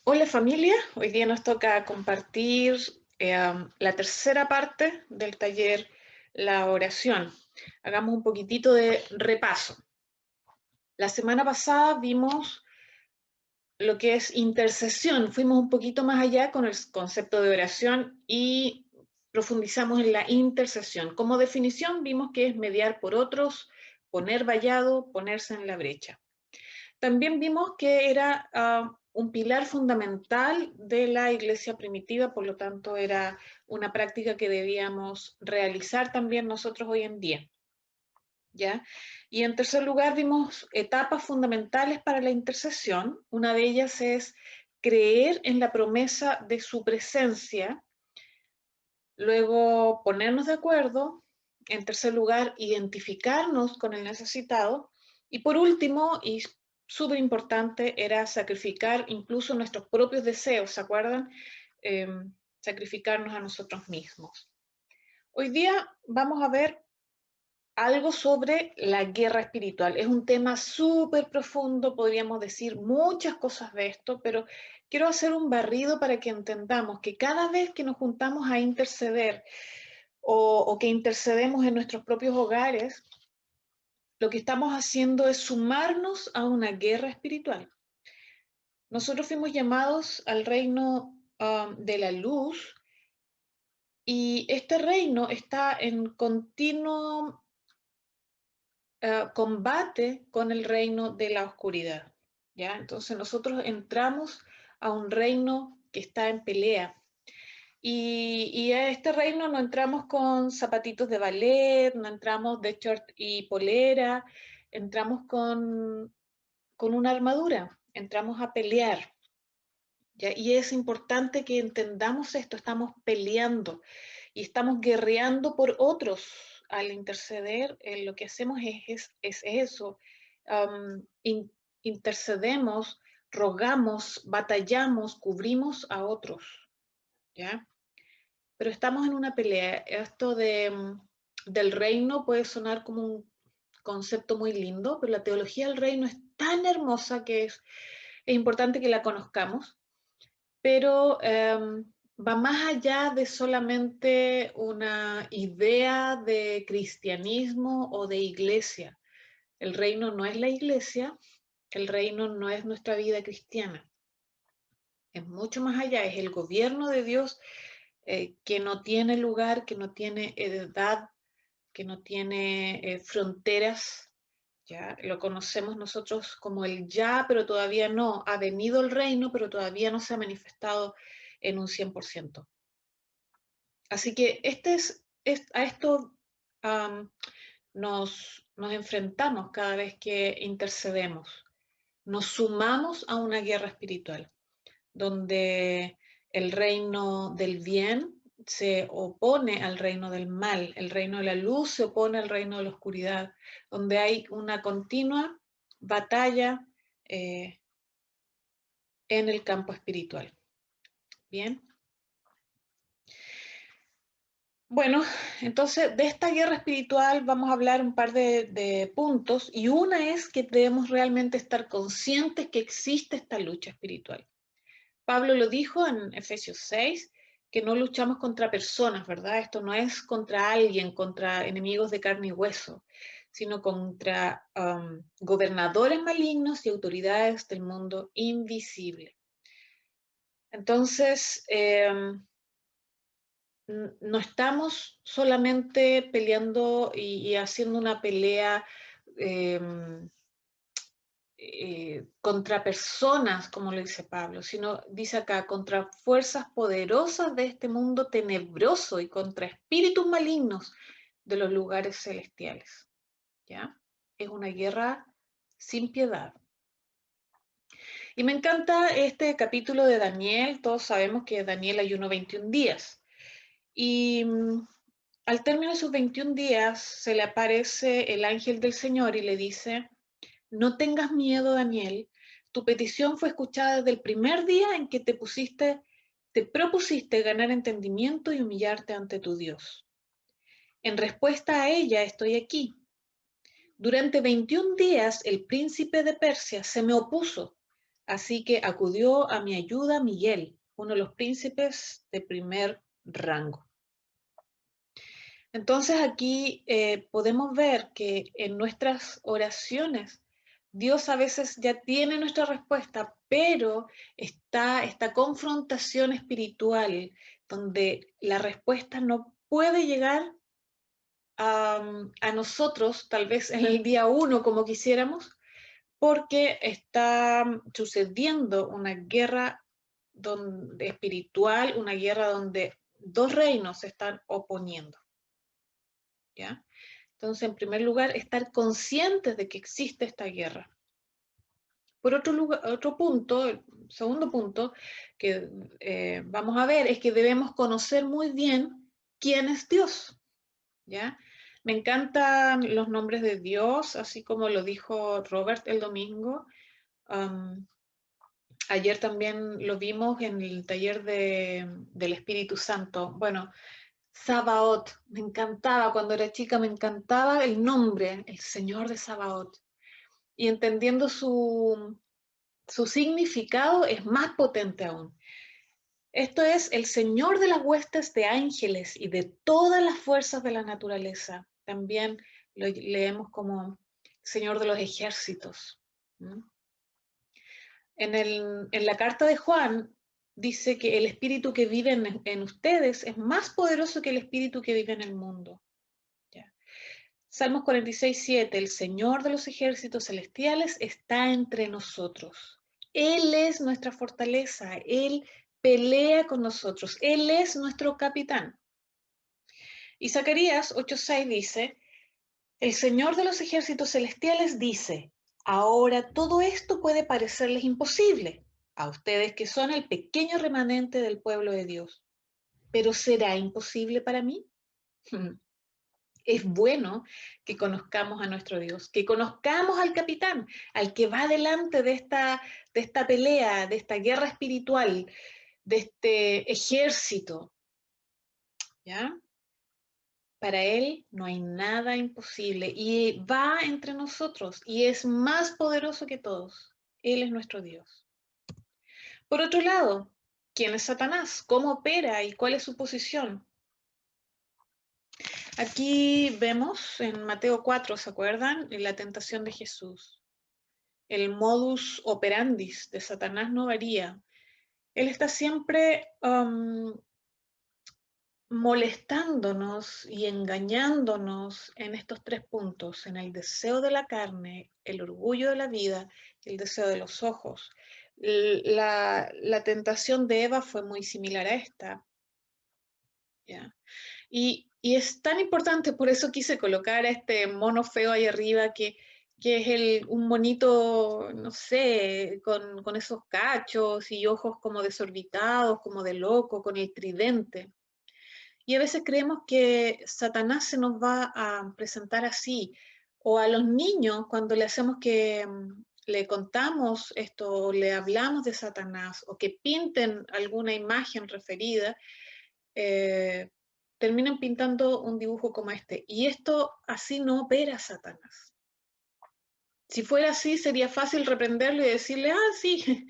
Hola familia, hoy día nos toca compartir la tercera parte del taller La oración. Hagamos un poquitito de repaso. La semana pasada vimos lo que es intercesión, fuimos un poquito más allá con el concepto de oración y profundizamos en la intercesión. Como definición vimos que es mediar por otros, poner vallado, ponerse en la brecha. También vimos que era un pilar fundamental de la iglesia primitiva, por lo tanto era una práctica que debíamos realizar también nosotros hoy en día. ¿Ya? Y en tercer lugar vimos etapas fundamentales para la intercesión. Una de ellas es creer en la promesa de su presencia, luego ponernos de acuerdo, en tercer lugar identificarnos con el necesitado y por último, y súper importante, era sacrificar incluso nuestros propios deseos, ¿se acuerdan? Eh, Sacrificarnos a nosotros mismos. Hoy día vamos a ver algo sobre la guerra espiritual. Es un tema súper profundo, podríamos decir muchas cosas de esto, pero quiero hacer un barrido para que entendamos que cada vez que nos juntamos a interceder o que intercedemos en nuestros propios hogares, lo que estamos haciendo es sumarnos a una guerra espiritual. Nosotros fuimos llamados al reino de la luz y este reino está en continuo combate con el reino de la oscuridad. ¿Ya? Entonces nosotros entramos a un reino que está en pelea. Y a este reino no entramos con zapatitos de ballet, no entramos de short y polera, entramos con una armadura, entramos a pelear. ¿Ya? Y es importante que entendamos esto, estamos peleando y estamos guerreando por otros. Al interceder, lo que hacemos es eso, in, intercedemos, rogamos, batallamos, cubrimos a otros, ¿ya? Pero estamos en una pelea. Esto del reino puede sonar como un concepto muy lindo, pero la teología del reino es tan hermosa que es importante que la conozcamos, pero va más allá de solamente una idea de cristianismo o de iglesia. El reino no es la iglesia, el reino no es nuestra vida cristiana. Es mucho más allá, es el gobierno de Dios que no tiene lugar, que no tiene edad, que no tiene fronteras. Ya lo conocemos nosotros como el ya, pero todavía no. Ha venido el reino, pero todavía no se ha manifestado en un 100%. Así que a esto nos enfrentamos cada vez que intercedemos. Nos sumamos a una guerra espiritual, donde el reino del bien se opone al reino del mal, el reino de la luz se opone al reino de la oscuridad, donde hay una continua batalla eh, en el campo espiritual. Bien. Bueno, entonces de esta guerra espiritual vamos a hablar un par de puntos y una es que debemos realmente estar conscientes que existe esta lucha espiritual. Pablo lo dijo en Efesios 6, que no luchamos contra personas, ¿verdad? Esto no es contra alguien, contra enemigos de carne y hueso, sino contra gobernadores malignos y autoridades del mundo invisible. Entonces, no estamos solamente peleando y haciendo una pelea eh, contra personas, como le dice Pablo, sino dice acá, contra fuerzas poderosas de este mundo tenebroso y contra espíritus malignos de los lugares celestiales. ¿Ya? Es una guerra sin piedad. Y me encanta este capítulo de Daniel. Todos sabemos que Daniel ayunó 21 días. Y al término de sus 21 días se le aparece el ángel del Señor y le dice, no tengas miedo, Daniel, tu petición fue escuchada desde el primer día en que te propusiste ganar entendimiento y humillarte ante tu Dios. En respuesta a ella estoy aquí. Durante 21 días el príncipe de Persia se me opuso, Así que acudió a mi ayuda Miguel, uno de los príncipes de primer rango. Entonces aquí podemos ver que en nuestras oraciones Dios a veces ya tiene nuestra respuesta, pero está esta confrontación espiritual donde la respuesta no puede llegar a nosotros, tal vez en el día 1 como quisiéramos, porque está sucediendo una guerra espiritual, una guerra donde dos reinos se están oponiendo. ¿Ya? Entonces, en primer lugar, estar conscientes de que existe esta guerra. Por otro punto, el segundo punto que vamos a ver es que debemos conocer muy bien quién es Dios. ¿Ya? Me encantan los nombres de Dios, así como lo dijo Robert el domingo. Ayer también lo vimos en el taller del Espíritu Santo. Bueno, Sabaoth, me encantaba, cuando era chica me encantaba el nombre, el Señor de Sabaoth. Y entendiendo su significado es más potente aún. Esto es el Señor de las huestes de ángeles y de todas las fuerzas de la naturaleza. También lo leemos como Señor de los ejércitos. En la carta de Juan dice que el espíritu que vive en ustedes es más poderoso que el espíritu que vive en el mundo. ¿Ya? Salmos 46:7, el Señor de los ejércitos celestiales está entre nosotros. Él es nuestra fortaleza, Él pelea con nosotros, Él es nuestro capitán. Y Zacarías 8:6 dice, el Señor de los ejércitos celestiales dice, ahora todo esto puede parecerles imposible a ustedes que son el pequeño remanente del pueblo de Dios, pero ¿será imposible para mí? Es bueno que conozcamos a nuestro Dios, que conozcamos al capitán, al que va delante de esta pelea, de esta guerra espiritual, de este ejército. ¿Ya? Para Él no hay nada imposible y va entre nosotros y es más poderoso que todos. Él es nuestro Dios. Por otro lado, ¿quién es Satanás? ¿Cómo opera y cuál es su posición? Aquí vemos en Mateo 4, ¿se acuerdan? En la tentación de Jesús. El modus operandi de Satanás no varía. Él está siempre molestándonos y engañándonos en estos tres puntos, en el deseo de la carne, el orgullo de la vida y el deseo de los ojos. La tentación de Eva fue muy similar a esta. ¿Ya? Y es tan importante, por eso quise colocar a este mono feo ahí arriba que es un monito, no sé, con esos cachos y ojos como desorbitados, como de loco, con el tridente. Y a veces creemos que Satanás se nos va a presentar así, o a los niños cuando le hacemos que le contamos esto, le hablamos de Satanás, o que pinten alguna imagen referida, eh, terminan pintando un dibujo como este. Y esto así no opera Satanás. Si fuera así, sería fácil reprenderlo y decirle, ah, sí,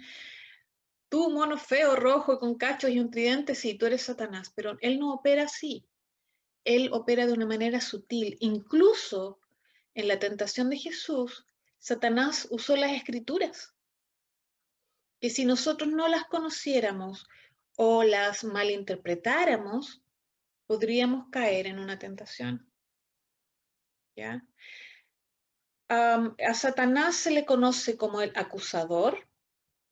tú mono feo, rojo, con cachos y un tridente, sí, tú eres Satanás, pero él no opera así. Él opera de una manera sutil. Incluso en la tentación de Jesús, Satanás usó las escrituras, que si nosotros no las conociéramos o las malinterpretáramos, podríamos caer en una tentación. ¿Ya? A Satanás se le conoce como el acusador,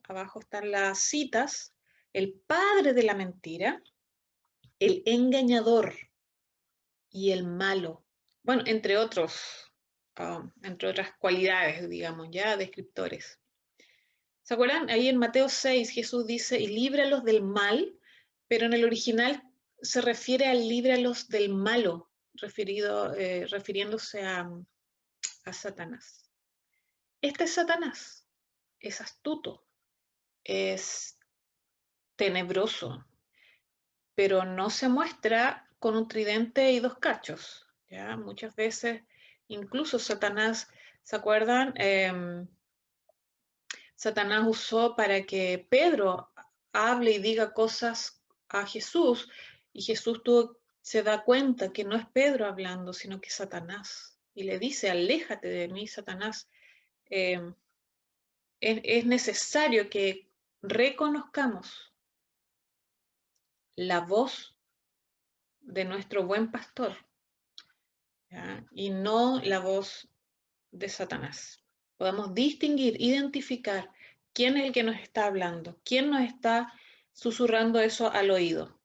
abajo están las citas, el padre de la mentira, el engañador y el malo. Bueno, entre entre otras cualidades, digamos, ya, descriptores. ¿Se acuerdan? Ahí en Mateo 6 Jesús dice, y líbralos del mal, pero en el original se refiere al líbralos del malo, refiriéndose a Satanás. Este es Satanás, es astuto, es tenebroso, pero no se muestra con un tridente y dos cachos. ¿Ya? Muchas veces, incluso Satanás, ¿se acuerdan? Satanás usó para que Pedro hable y diga cosas a Jesús, y Jesús se da cuenta que no es Pedro hablando, sino que es Satanás. Y le dice, aléjate de mí, Satanás. Eh, es necesario que reconozcamos la voz de nuestro buen pastor, ¿ya? Y no la voz de Satanás. Podamos distinguir, identificar quién es el que nos está hablando, quién nos está susurrando eso al oído.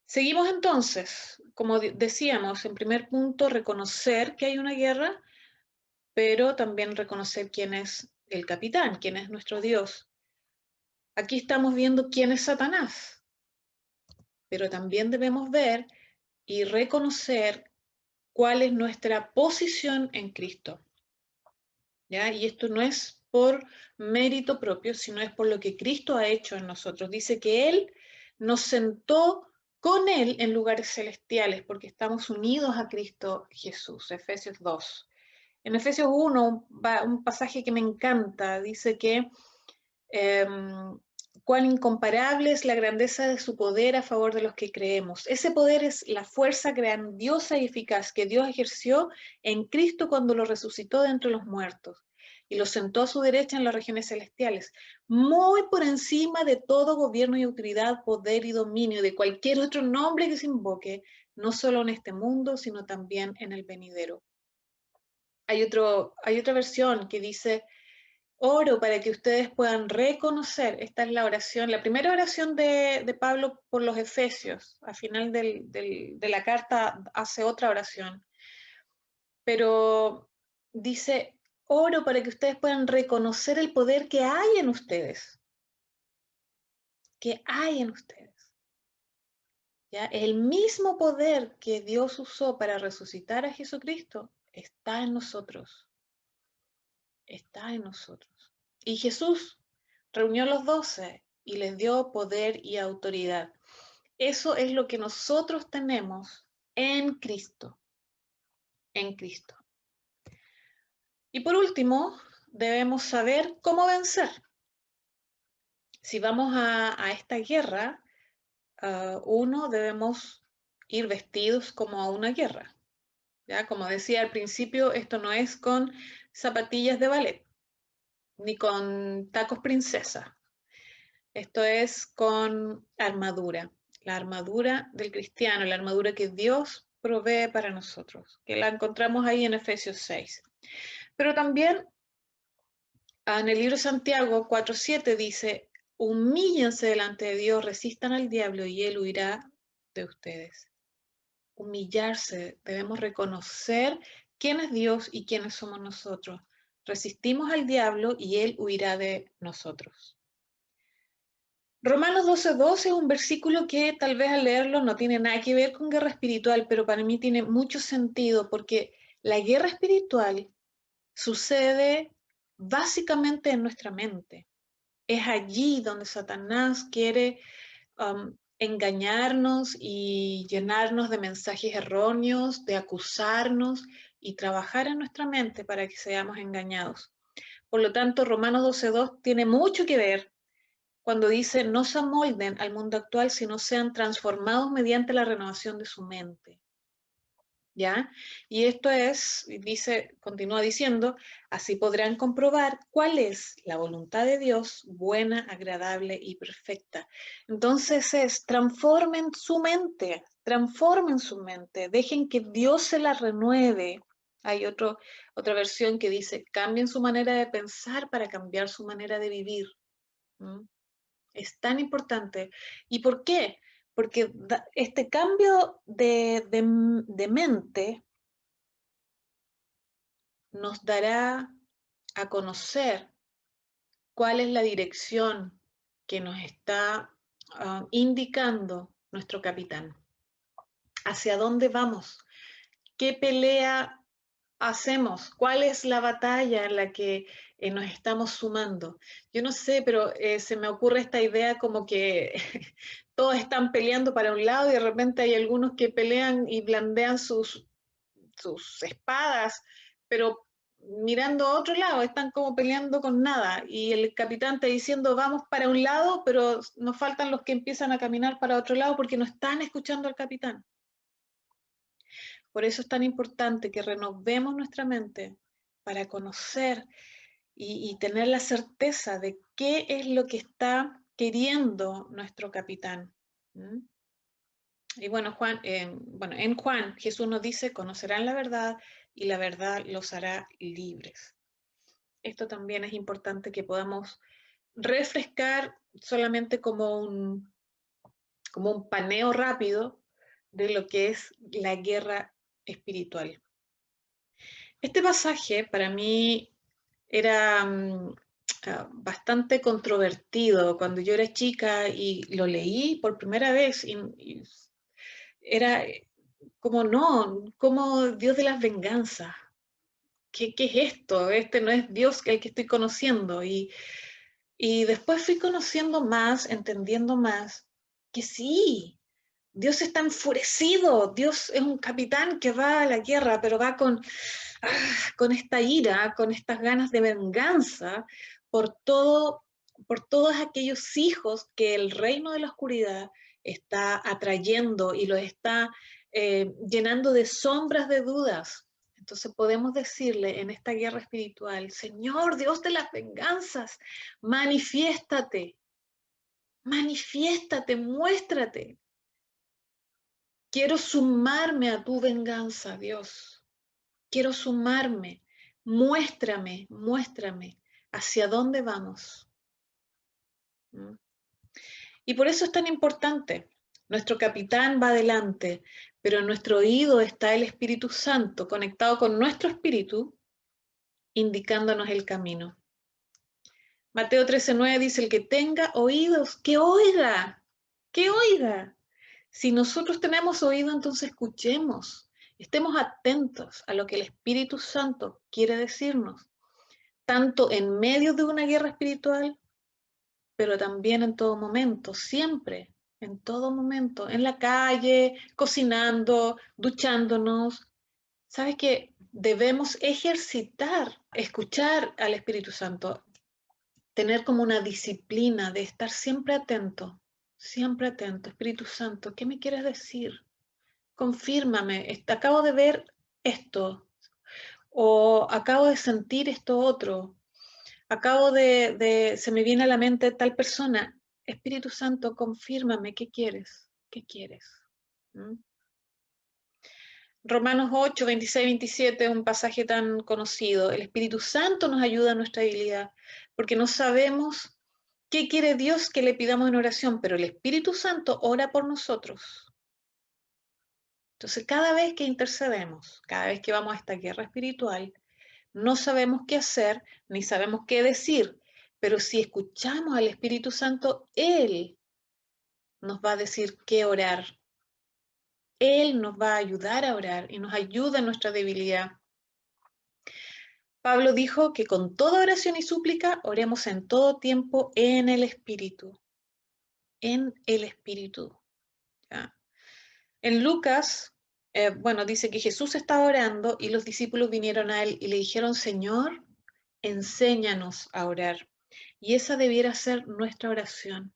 Seguimos entonces, como decíamos, en primer punto, reconocer que hay una guerra, pero también reconocer quién es el capitán, quién es nuestro Dios. Aquí estamos viendo quién es Satanás, pero también debemos ver y reconocer cuál es nuestra posición en Cristo. ¿Ya? Y esto no es por mérito propio, sino es por lo que Cristo ha hecho en nosotros. Dice que Él nos sentó con Él en lugares celestiales, porque estamos unidos a Cristo Jesús, Efesios 2. En Efesios 1, un pasaje que me encanta, dice que cuán incomparable es la grandeza de su poder a favor de los que creemos. Ese poder es la fuerza grandiosa y eficaz que Dios ejerció en Cristo cuando lo resucitó de entre los muertos y lo sentó a su derecha en las regiones celestiales, muy por encima de todo gobierno y autoridad, poder y dominio, de cualquier otro nombre que se invoque, no solo en este mundo, sino también en el venidero. Hay otra versión que dice: oro para que ustedes puedan reconocer, esta es la oración, la primera oración de Pablo por los Efesios, al final de la carta hace otra oración, pero dice, oro para que ustedes puedan reconocer el poder que hay en ustedes, que hay en ustedes. ¿Ya? El mismo poder que Dios usó para resucitar a Jesucristo está en nosotros, está en nosotros. Y Jesús reunió a los 12 y les dio poder y autoridad. Eso es lo que nosotros tenemos en Cristo, en Cristo. Y por último, debemos saber cómo vencer. Si vamos a esta guerra, debemos ir vestidos como a una guerra. ¿Ya? Como decía al principio, esto no es con zapatillas de ballet, ni con tacos princesa. Esto es con armadura, la armadura del cristiano, la armadura que Dios provee para nosotros, que la encontramos ahí en Efesios 6. Pero también en el libro de Santiago 4:7 dice, humíllense delante de Dios, resistan al diablo y él huirá de ustedes. Humillarse, debemos reconocer quién es Dios y quiénes somos nosotros. Resistimos al diablo y él huirá de nosotros. Romanos 12:12 es un versículo que tal vez al leerlo no tiene nada que ver con guerra espiritual, pero para mí tiene mucho sentido porque la guerra espiritual sucede básicamente en nuestra mente. Es allí donde Satanás quiere engañarnos y llenarnos de mensajes erróneos, de acusarnos y trabajar en nuestra mente para que seamos engañados. Por lo tanto, Romanos 12:2 tiene mucho que ver cuando dice, no se amolden al mundo actual, sino sean transformados mediante la renovación de su mente. ¿Ya? Y esto es, dice, continúa diciendo, así podrán comprobar cuál es la voluntad de Dios, buena, agradable y perfecta. Entonces transformen su mente, dejen que Dios se la renueve. Hay otra versión que dice, cambien su manera de pensar para cambiar su manera de vivir. ¿Mm? Es tan importante. ¿Y por qué? Porque este cambio de mente nos dará a conocer cuál es la dirección que nos está indicando nuestro capitán. ¿Hacia dónde vamos? ¿Qué pelea hacemos? ¿Cuál es la batalla en la que nos estamos sumando? Yo no sé, pero se me ocurre esta idea como que todos están peleando para un lado y de repente hay algunos que pelean y blandean sus espadas, pero mirando a otro lado, están como peleando con nada, y el capitán está diciendo vamos para un lado, pero nos faltan los que empiezan a caminar para otro lado porque no están escuchando al capitán. Por eso es tan importante que renovemos nuestra mente para conocer y tener la certeza de qué es lo que está queriendo nuestro capitán. ¿Mm? Y bueno, en Juan Jesús nos dice, conocerán la verdad y la verdad los hará libres. Esto también es importante que podamos refrescar solamente como un paneo rápido de lo que es la guerra espiritual. Este pasaje para mí era bastante controvertido cuando yo era chica y lo leí por primera vez y era como no, como Dios de las venganzas. ¿Qué es esto? Este no es Dios el que estoy conociendo. Y después fui conociendo más, entendiendo más, que sí, Dios está enfurecido, Dios es un capitán que va a la guerra, pero va con esta ira, con estas ganas de venganza por todos aquellos hijos que el reino de la oscuridad está atrayendo y los está llenando de sombras de dudas. Entonces podemos decirle en esta guerra espiritual, Señor Dios de las venganzas, manifiéstate, manifiéstate, muéstrate. Quiero sumarme a tu venganza, Dios. Quiero sumarme. Muéstrame, muéstrame hacia dónde vamos. ¿Mm? Y por eso es tan importante. Nuestro capitán va adelante, pero en nuestro oído está el Espíritu Santo conectado con nuestro espíritu, indicándonos el camino. Mateo 13:9 dice, el que tenga oídos, que oiga, que oiga. Si nosotros tenemos oído, entonces escuchemos, estemos atentos a lo que el Espíritu Santo quiere decirnos, tanto en medio de una guerra espiritual, pero también en todo momento, siempre, en todo momento, en la calle, cocinando, duchándonos. ¿Sabes qué? Debemos ejercitar, escuchar al Espíritu Santo, tener como una disciplina de estar siempre atento, siempre atento. Espíritu Santo, ¿qué me quieres decir? Confírmame, acabo de ver esto, o acabo de sentir esto otro, se me viene a la mente tal persona. Espíritu Santo, confírmame, ¿qué quieres? ¿Qué quieres? ¿Mm? Romanos 8, 26, 27 es un pasaje tan conocido. El Espíritu Santo nos ayuda a nuestra debilidad, porque no sabemos qué quiere Dios que le pidamos en oración, pero el Espíritu Santo ora por nosotros. Entonces, cada vez que intercedemos, cada vez que vamos a esta guerra espiritual, no sabemos qué hacer, ni sabemos qué decir, pero si escuchamos al Espíritu Santo, Él nos va a decir qué orar. Él nos va a ayudar a orar y nos ayuda en nuestra debilidad. Pablo dijo que con toda oración y súplica oremos en todo tiempo en el Espíritu. En el Espíritu. ¿Ya? En Lucas, dice que Jesús estaba orando y los discípulos vinieron a él y le dijeron, Señor, enséñanos a orar. Y esa debiera ser nuestra oración.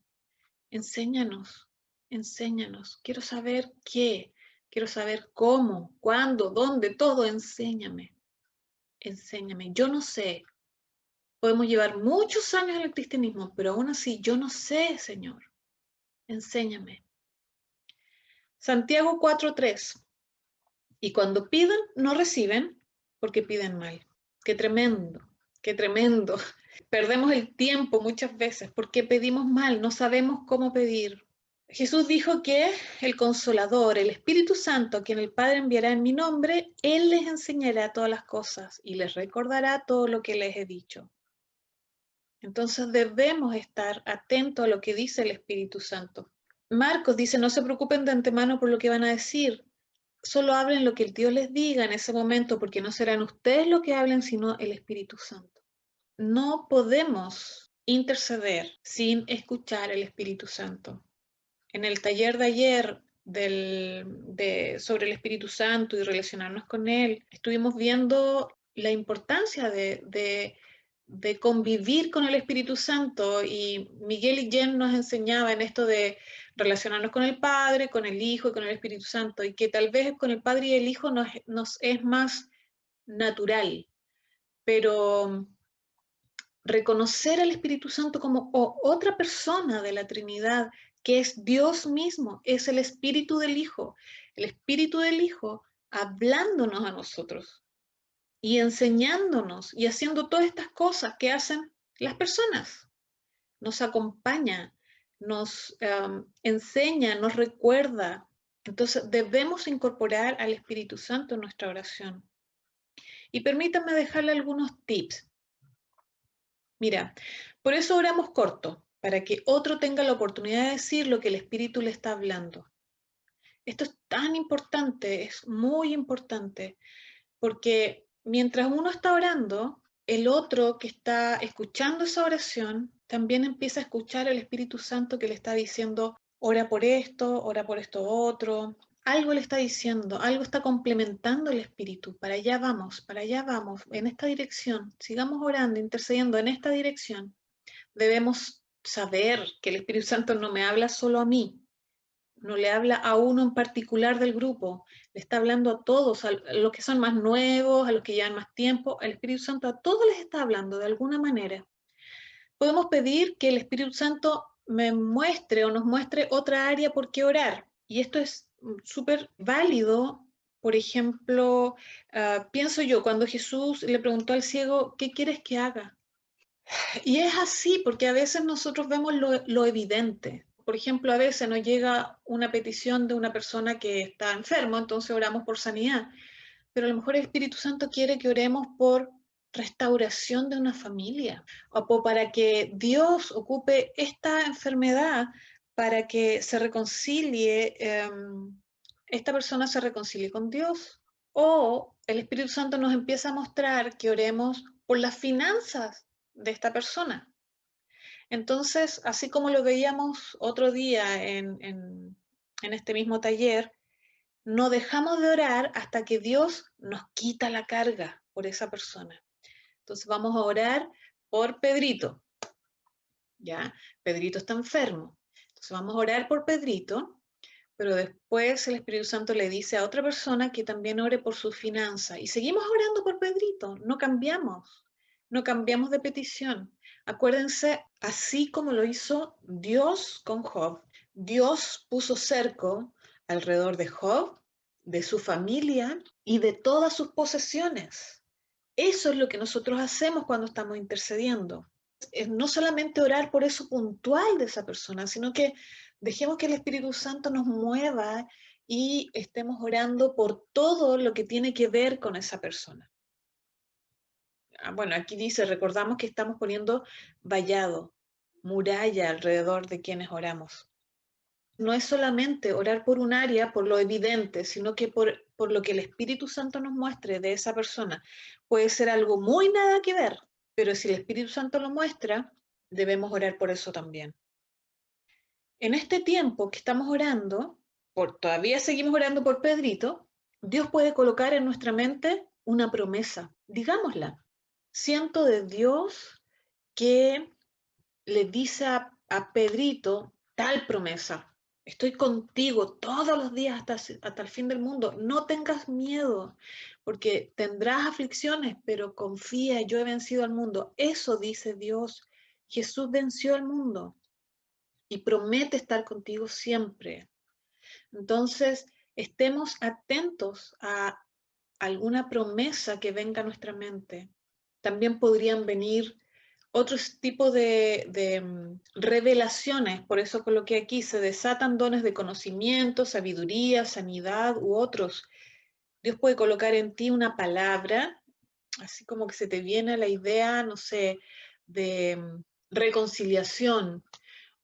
Enséñanos, enséñanos. Quiero saber qué, quiero saber cómo, cuándo, dónde, todo. Enséñame, enséñame. Yo no sé. Podemos llevar muchos años en el cristianismo, pero aún así yo no sé, Señor. Enséñame. Santiago 4:3. Y cuando piden, no reciben porque piden mal. Qué tremendo, qué tremendo. Perdemos el tiempo muchas veces porque pedimos mal, no sabemos cómo pedir. Jesús dijo que el Consolador, el Espíritu Santo, a quien el Padre enviará en mi nombre, Él les enseñará todas las cosas y les recordará todo lo que les he dicho. Entonces debemos estar atentos a lo que dice el Espíritu Santo. Marcos dice, no se preocupen de antemano por lo que van a decir, solo hablen lo que el Dios les diga en ese momento, porque no serán ustedes los que hablen, sino el Espíritu Santo. No podemos interceder sin escuchar el Espíritu Santo. En el taller de ayer sobre el Espíritu Santo y relacionarnos con él, estuvimos viendo la importancia de convivir con el Espíritu Santo, y Miguel y Jen nos enseñaba en esto de relacionarnos con el Padre, con el Hijo y con el Espíritu Santo, y que tal vez con el Padre y el Hijo nos es más natural, pero reconocer al Espíritu Santo como otra persona de la Trinidad, que es Dios mismo, es el Espíritu del Hijo, el Espíritu del Hijo hablándonos a nosotros y enseñándonos y haciendo todas estas cosas que hacen las personas. Nos acompaña, nos enseña, nos recuerda. Entonces debemos incorporar al Espíritu Santo en nuestra oración. Y permítanme dejarle algunos tips. Mira, por eso oramos corto, para que otro tenga la oportunidad de decir lo que el Espíritu le está hablando. Esto es tan importante, es muy importante, porque mientras uno está orando, el otro que está escuchando esa oración también empieza a escuchar al Espíritu Santo que le está diciendo, ora por esto otro. Algo le está diciendo, algo está complementando el Espíritu. Para allá vamos, en esta dirección. Sigamos orando, intercediendo en esta dirección. Debemos saber que el Espíritu Santo no me habla solo a mí, no le habla a uno en particular del grupo, le está hablando a todos, a los que son más nuevos, a los que llevan más tiempo. El Espíritu Santo a todos les está hablando de alguna manera. Podemos pedir que el Espíritu Santo me muestre o nos muestre otra área por qué orar. Y esto es súper válido. Por ejemplo, pienso yo, cuando Jesús le preguntó al ciego, ¿qué quieres que haga? Y es así, porque a veces nosotros vemos lo evidente. Por ejemplo, a veces nos llega una petición de una persona que está enfermo, entonces oramos por sanidad. Pero a lo mejor el Espíritu Santo quiere que oremos por restauración de una familia, o para que Dios ocupe esta enfermedad para que se reconcilie, esta persona se reconcilie con Dios. O el Espíritu Santo nos empieza a mostrar que oremos por las finanzas de esta persona. Entonces, así como lo veíamos otro día en este mismo taller, no dejamos de orar hasta que Dios nos quita la carga por esa persona. Entonces vamos a orar por Pedrito, ¿ya? Pedrito está enfermo. Entonces vamos a orar por Pedrito, pero después el Espíritu Santo le dice a otra persona que también ore por su finanza. Y seguimos orando por Pedrito, no cambiamos de petición. Acuérdense, así como lo hizo Dios con Job, Dios puso cerco alrededor de Job, de su familia y de todas sus posesiones. Eso es lo que nosotros hacemos cuando estamos intercediendo. Es no solamente orar por eso puntual de esa persona, sino que dejemos que el Espíritu Santo nos mueva y estemos orando por todo lo que tiene que ver con esa persona. Bueno, aquí dice, recordamos que estamos poniendo vallado, muralla alrededor de quienes oramos. No es solamente orar por un área, por lo evidente, sino que por lo que el Espíritu Santo nos muestre de esa persona. Puede ser algo muy nada que ver, pero si el Espíritu Santo lo muestra, debemos orar por eso también. En este tiempo que estamos orando, todavía seguimos orando por Pedrito, Dios puede colocar en nuestra mente una promesa, digámosla. Siento de Dios que le dice a Pedrito tal promesa. Estoy contigo todos los días hasta el fin del mundo. No tengas miedo, porque tendrás aflicciones, pero confía, yo he vencido al mundo. Eso dice Dios. Jesús venció al mundo y promete estar contigo siempre. Entonces, estemos atentos a alguna promesa que venga a nuestra mente. También podrían venir otros tipos de revelaciones, por eso coloqué aquí, se desatan dones de conocimiento, sabiduría, sanidad u otros. Dios puede colocar en ti una palabra, así como que se te viene la idea, no sé, de reconciliación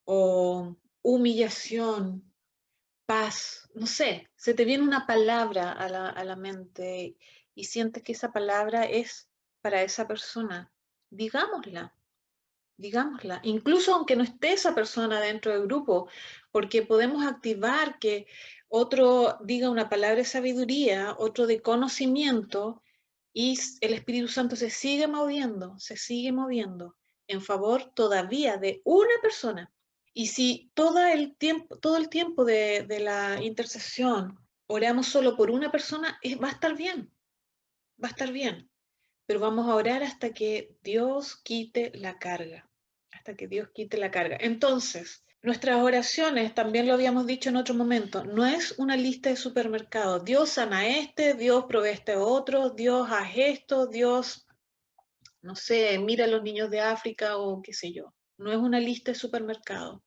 o humillación, paz, no sé, se te viene una palabra a la mente y sientes que esa palabra es para esa persona. Digámosla, digámosla, incluso aunque no esté esa persona dentro del grupo, porque podemos activar que otro diga una palabra de sabiduría, otro de conocimiento, y el Espíritu Santo se sigue moviendo en favor todavía de una persona. Y si todo el tiempo de la intercesión oramos solo por una persona, va a estar bien, va a estar bien. Pero vamos a orar hasta que Dios quite la carga, hasta que Dios quite la carga. Entonces, nuestras oraciones, también lo habíamos dicho en otro momento, no es una lista de supermercados. Dios sana a este, Dios provee a este otro, Dios haz esto, Dios, no sé, mira a los niños de África o qué sé yo. No es una lista de supermercados.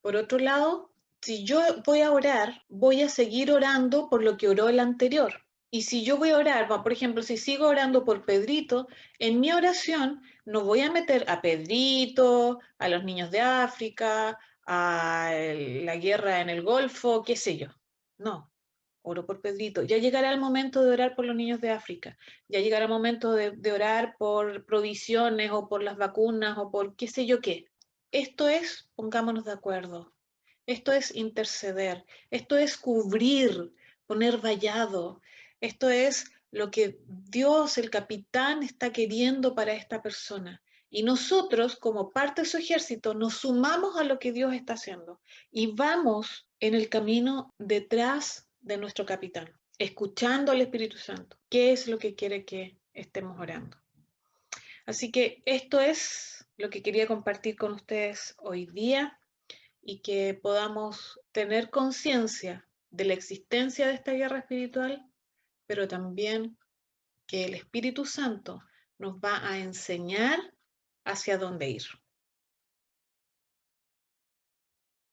Por otro lado, si yo voy a orar, voy a seguir orando por lo que oró el anterior. Y si yo voy a orar, por ejemplo, si sigo orando por Pedrito, en mi oración no voy a meter a Pedrito, a los niños de África, a la guerra en el Golfo, qué sé yo. No, oro por Pedrito. Ya llegará el momento de orar por los niños de África. Ya llegará el momento de orar por provisiones o por las vacunas o por qué sé yo qué. Esto es, pongámonos de acuerdo, esto es interceder, esto es cubrir, poner vallado, esto es lo que Dios, el capitán, está queriendo para esta persona. Y nosotros, como parte de su ejército, nos sumamos a lo que Dios está haciendo y vamos en el camino detrás de nuestro capitán, escuchando al Espíritu Santo. ¿Qué es lo que quiere que estemos orando? Así que esto es lo que quería compartir con ustedes hoy día y que podamos tener conciencia de la existencia de esta guerra espiritual, pero también que el Espíritu Santo nos va a enseñar hacia dónde ir.